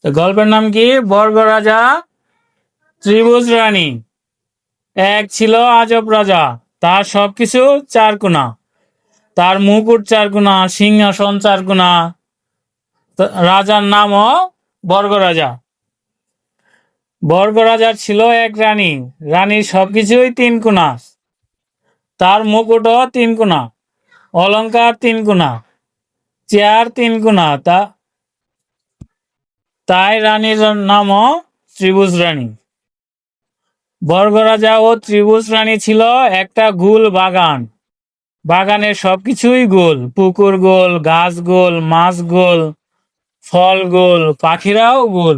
তো গল্পের নাম কি? বর্গ রাজা ত্রিভুজ রানী। এক ছিল আজব রাজা, তার সবকিছু চারকোনা। তার মুকুট চারকোনা, সিংহাসন চারকোনা। রাজার নামও বর্গ রাজা। বর্গ রাজার ছিল এক রানী, রানীর সবকিছুই তিন কোনা। তার মুকুটও তিন কোনা, অলংকার তিন কোনা, চেয়ার তিন কোনা। তাই রানীর নামও ত্রিভুজ রানী। বর্গ রাজা ও ত্রিভুজ রানী ছিল একটা গোল বাগান। বাগানের সবকিছুই গোল, পুকুর গোল, গাছ গোল, মাছ গোল, ফল গোল, পাখিরাও গোল।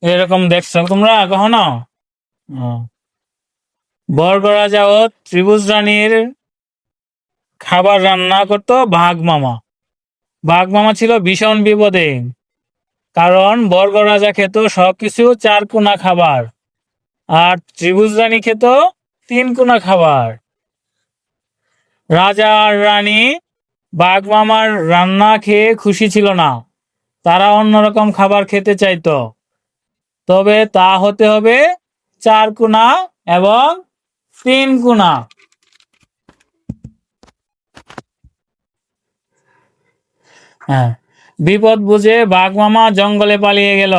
এরকম দেখছো তোমরা কখনো? ও। বর্গ রাজা ও ত্রিভুজ রানীর খাবার রান্না করতো বাঘ মামা। বাঘ মামা ছিল ভীষণ বিপদে, কারণ বর্গ রাজা খেত সবকিছু চার কোনা খাবার, আর ত্রিভুজ রানী খেত তিন কোনা খাবার। রাজা আর রানী বাঘ মামার রান্না খেয়ে খুশি ছিল না। তারা অন্যরকম খাবার খেতে চাইতো, তবে তা হতে হবে চার কোনা এবং তিন কোনা। হ্যাঁ, বিপদ বুঝে বাঘ মামা জঙ্গলে পালিয়ে গেল।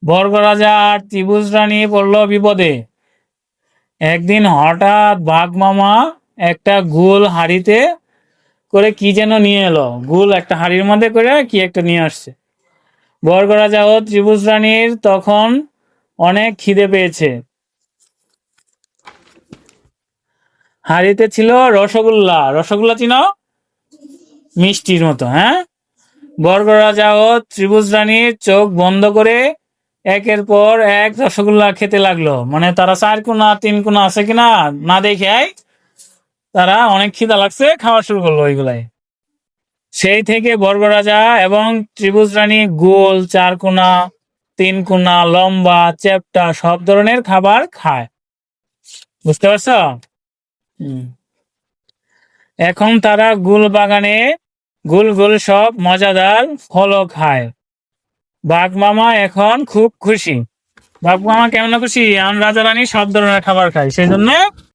বর্গ রাজা আর ত্রিভুজ রানী পড়ল বিপদে। একদিন হঠাৎ বাঘ মামা একটা গোল হাঁড়িতে করে কি যেন নিয়ে এলো। গোল একটা হাঁড়ির মধ্যে করে কি একটা নিয়ে আসছে। বর্গ রাজা ও ত্রিভুজ রানীর তখন অনেক খিদে পেয়েছে। হাঁড়িতে ছিল রসগোল্লা। রসগোল্লা চিনো? মিষ্টির মতো, হ্যাঁ। বর্গ রাজা ও ত্রিভুজ রানীর চোখ বন্ধ করে একের পর এক রসগোল্লা খেতে লাগলো। মানে তারা চার কোনা তিন কোনা আছে কিনা না দেখে তারা অনেক খিদা লাগছে, খাওয়া শুরু করলো ওইগুলাই। সেই থেকে বর্গ রাজা এবং ত্রিভুজ রানী গোল, চার কোনা, তিন কোনা, লম্বা, চ্যাপ্টা সব ধরনের খাবার খায়। বুঝতে পারছো? হুম। এখন তারা গোল বাগানে গোল গোল সব মজাদার ফলও খায়। বাঘ মামা এখন খুব খুশি। বাঘ মামা কেমন খুশি? রাজা রানী সব ধরনের খাবার খায়, সেই জন্য